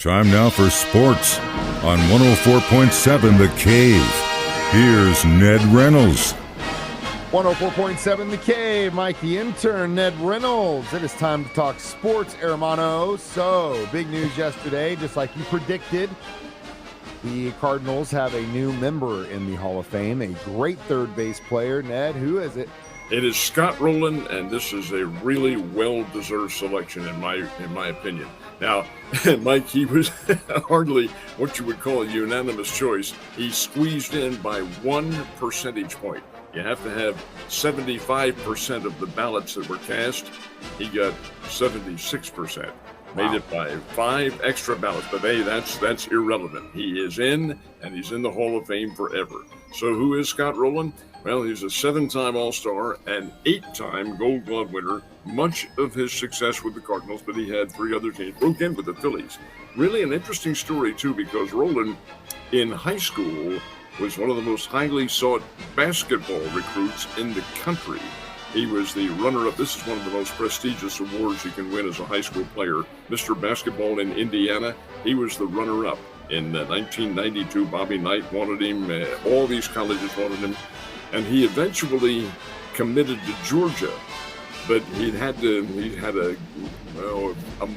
Time now for sports on 104.7 The Cave. Here's Ned Reynolds. 104.7 The Cave, Mike the Intern, Ned Reynolds. It is time to talk sports, hermano. So, big news yesterday, just like you predicted. The Cardinals have a new member in the Hall of Fame, a great third base player. Ned, who is it? It is Scott Rowland, and this is a really well-deserved selection in my opinion. Now, Mike, he was hardly what you would call a unanimous choice. He squeezed in by 1 percentage point. You have to have 75% of the ballots that were cast. He got 76%. Wow. Made it by 5 extra ballots, but hey, that's irrelevant. He is in, and he's in the Hall of Fame forever. So who is Scott Rowland? Well, he's a 7-time All-Star and 8-time Gold Glove winner. Much of his success with the Cardinals, but he had 3 other teams. Broke in with the Phillies. Really an interesting story, too, because Rowland in high school was one of the most highly sought basketball recruits in the country. He was the runner-up. This is one of the most prestigious awards you can win as a high school player. Mr. Basketball in Indiana, he was the runner-up. In 1992, Bobby Knight wanted him. All these colleges wanted him. And he eventually committed to Georgia. But he had a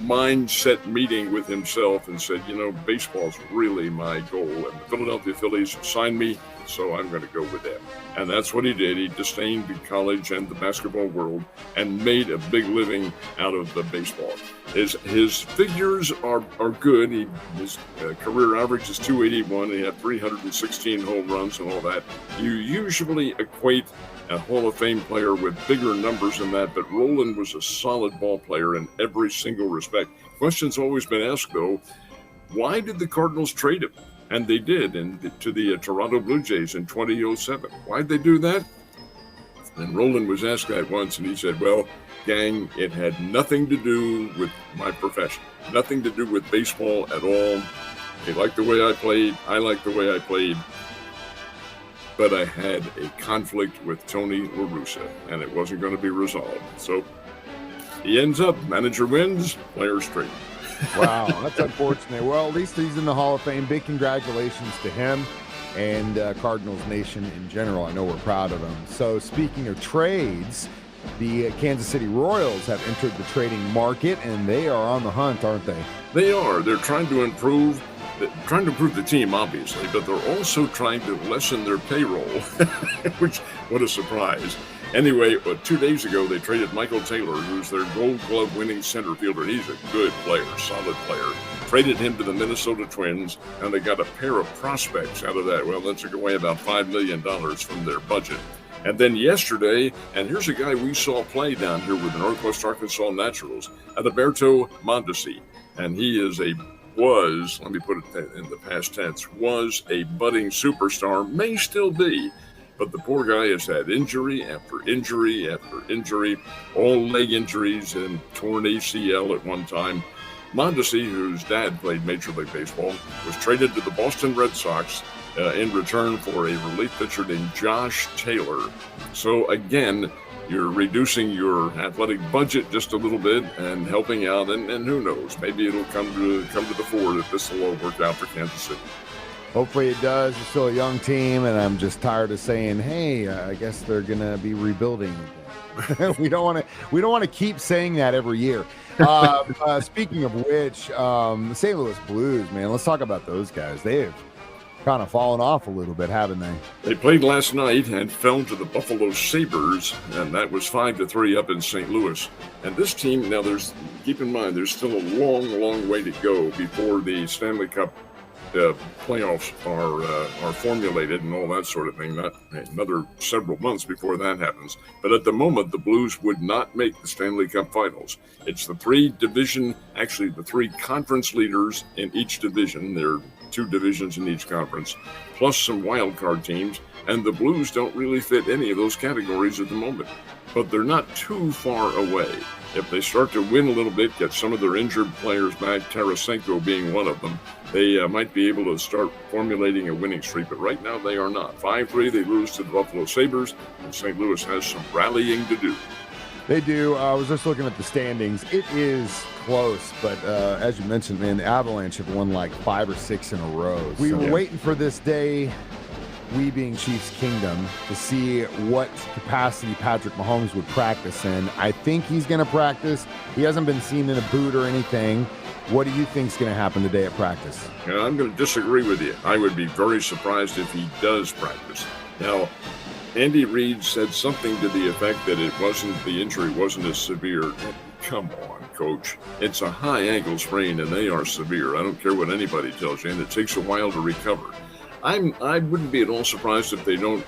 mindset meeting with himself and said, baseball's really my goal. And the Philadelphia Phillies signed me, so I'm going to go with them. And that's what he did. He disdained the college and the basketball world and made a big living out of the baseball. His figures are good. His career average is 281. He had 316 home runs and all that. You usually equate a Hall of Fame player with bigger numbers than that, but Rowland was a solid ball player in every single respect. Question's always been asked, though, why did the Cardinals trade him? And they did, to the Toronto Blue Jays in 2007. Why'd they do that? And Rowland was asked that once, and he said, well, gang, it had nothing to do with my profession, nothing to do with baseball at all. They liked the way I played. I liked the way I played. But I had a conflict with Tony La Russa, and it wasn't going to be resolved. So he ends up, manager wins, players trade. Wow, that's unfortunate. Well, at least he's in the Hall of Fame. Big congratulations to him and Cardinals Nation in general. I know we're proud of him. So speaking of trades, the Kansas City Royals have entered the trading market, and they are on the hunt, aren't they? They are. They're trying to improve the team, obviously, but they're also trying to lessen their payroll, which, what a surprise. Anyway, 2 days ago, they traded Michael Taylor, who's their Gold Glove winning center fielder. He's a good player, solid player. Traded him to the Minnesota Twins, and they got a pair of prospects out of that. Well, that took away about $5 million from their budget. And then yesterday, and here's a guy we saw play down here with the Northwest Arkansas Naturals, Adalberto Mondesi, and he is let me put it in the past tense, was a budding superstar, may still be, but the poor guy has had injury after injury after injury, all leg injuries and torn ACL at one time. Mondesi, whose dad played Major League Baseball, was traded to the Boston Red Sox in return for a relief pitcher named Josh Taylor. So again, you're reducing your athletic budget just a little bit and helping out, and who knows, maybe it'll come to the fore that this will all work out for Kansas City. Hopefully it does. It's still a young team, and I'm just tired of saying, hey, I guess they're going to be rebuilding. We don't want to keep saying that every year. Speaking of which, the St. Louis Blues, man, let's talk about those guys. They have kind of fallen off a little bit, haven't they? They played last night and fell to the Buffalo Sabres, and that was 5-3 up in St. Louis. And this team, now keep in mind, there's still a long, long way to go before the Stanley Cup playoffs are formulated and all that sort of thing. Not another several months before that happens. But at the moment, the Blues would not make the Stanley Cup finals. It's the 3 conference leaders in each division. There are 2 divisions in each conference, plus some wild card teams. And the Blues don't really fit any of those categories at the moment. But they're not too far away. If they start to win a little bit, get some of their injured players back, Tarasenko being one of them, they might be able to start formulating a winning streak. But right now, they are not. 5-3, they lose to the Buffalo Sabres, and St. Louis has some rallying to do. They do. I was just looking at the standings. It is close, but as you mentioned, man, the Avalanche have won like 5 or 6 in a row. We were waiting for this day, we being Chiefs Kingdom, to see what capacity Patrick Mahomes would practice in. I think he's going to practice. He hasn't been seen in a boot or anything. What do you think is going to happen today at practice? I'm going to disagree with you. I would be very surprised if he does practice. Now, Andy Reid said something to the effect that the injury wasn't as severe. Come on, coach. It's a high ankle sprain and they are severe. I don't care what anybody tells you, and it takes a while to recover. I wouldn't be at all surprised if they don't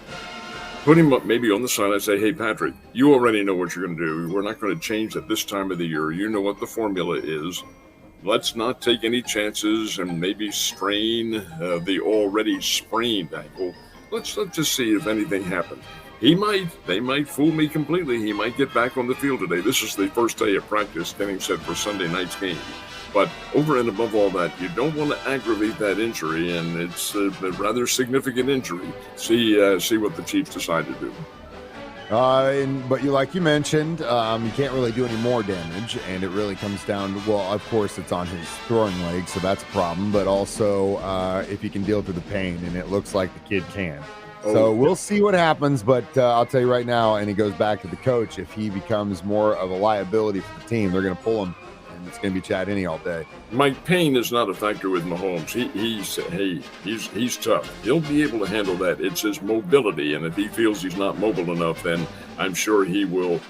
put him up maybe on the side and say, hey, Patrick, you already know what you're going to do. We're not going to change at this time of the year. You know what the formula is. Let's not take any chances and maybe strain the already sprained ankle. Let's just see if anything happens. They might fool me completely. He might get back on the field today. This is the first day of practice getting set for Sunday night's game. But over and above all that, you don't want to aggravate that injury, and it's a rather significant injury. See what the Chiefs decide to do. But like you mentioned, you can't really do any more damage, and it really comes down to, well, of course, it's on his throwing leg, so that's a problem, but also if he can deal through the pain, and it looks like the kid can. So we'll see what happens, but I'll tell you right now, and he goes back to the coach, if he becomes more of a liability for the team, they're going to pull him, and it's going to be Chad Henne all day. Mike, pain is not a factor with Mahomes. He's tough. He'll be able to handle that. It's his mobility, and if he feels he's not mobile enough, then I'm sure he'll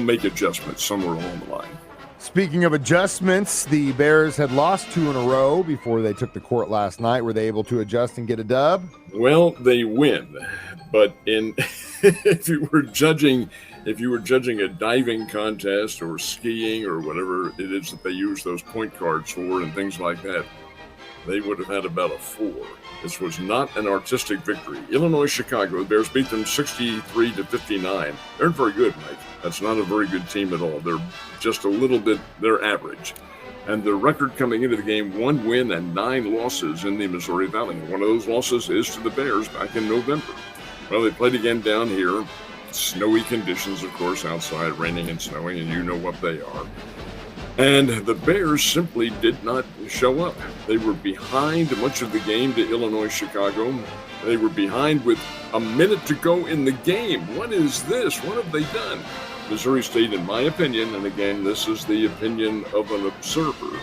make adjustments somewhere along the line. Speaking of adjustments, the Bears had lost 2 in a row before they took the court last night. Were they able to adjust and get a dub? Well, they win, but if you were judging a diving contest or skiing or whatever it is that they use those point cards for and things like that, they would have had about a 4. This was not an artistic victory. Illinois, Chicago, the Bears beat them 63-59. They aren't very good, Mike. That's not a very good team at all. They're just a little bit, they're average. And the record coming into the game, 1 win and 9 losses in the Missouri Valley. One of those losses is to the Bears back in November. Well, they played again down here. Snowy conditions, of course, outside, raining and snowing, and you know what they are. And the Bears simply did not show up. They were behind much of the game to Illinois, Chicago. They were behind with a minute to go in the game. What is this? What have they done? Missouri State, in my opinion, and again, this is the opinion of an observer,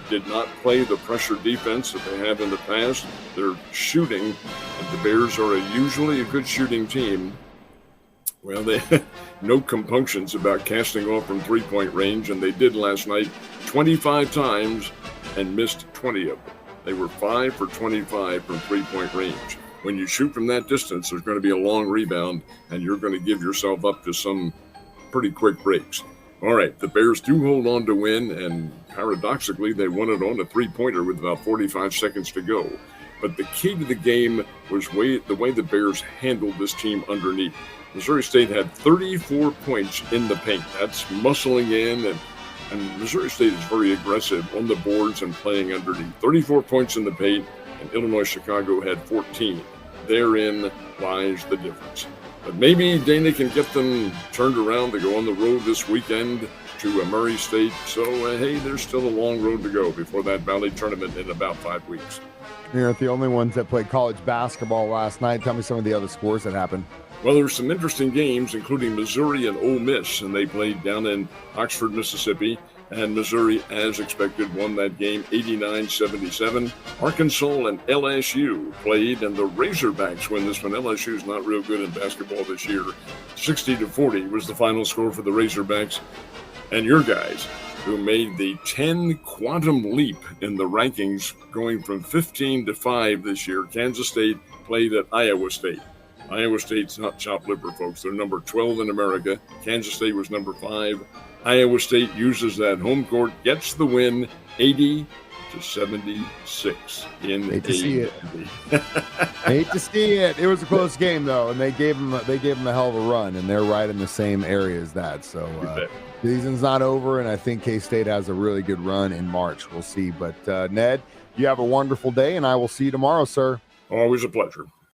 did not play the pressure defense that they have in the past. They're shooting, and the Bears are usually a good shooting team. Well, they had no compunctions about casting off from three-point range, and they did last night 25 times and missed 20 of them. They were 5 for 25 from three-point range. When you shoot from that distance, there's going to be a long rebound, and you're going to give yourself up to some pretty quick breaks. All right, the Bears do hold on to win, and paradoxically, they won it on a three-pointer with about 45 seconds to go. But the key to the game was the way the Bears handled this team underneath. Missouri State had 34 points in the paint. That's muscling in, and Missouri State is very aggressive on the boards and playing underneath. 34 points in the paint, and Illinois Chicago had 14. Therein lies the difference. But maybe Dana can get them turned around to go on the road this weekend to Murray State. So, hey, there's still a long road to go before that Valley tournament in about 5 weeks. You're not the only ones that played college basketball last night. Tell me some of the other scores that happened. Well, there were some interesting games, including Missouri and Ole Miss, and they played down in Oxford, Mississippi. And Missouri, as expected, won that game 89-77. Arkansas and LSU played, and the Razorbacks win this one. LSU's not real good in basketball this year. 60-40 was the final score for the Razorbacks. And your guys, who made the 10 quantum leap in the rankings, going from 15 to 5 this year. Kansas State played at Iowa State. Iowa State's not chopped liver, folks. They're number 12 in America. Kansas State was number 5. Iowa State uses that home court, gets the win, 80-76 in Hate to see it. Hate to see it. It was a close game, though, and they gave them a hell of a run, and they're right in the same area as that. So season's not over, and I think K-State has a really good run in March. We'll see. But, Ned, you have a wonderful day, and I will see you tomorrow, sir. Always a pleasure.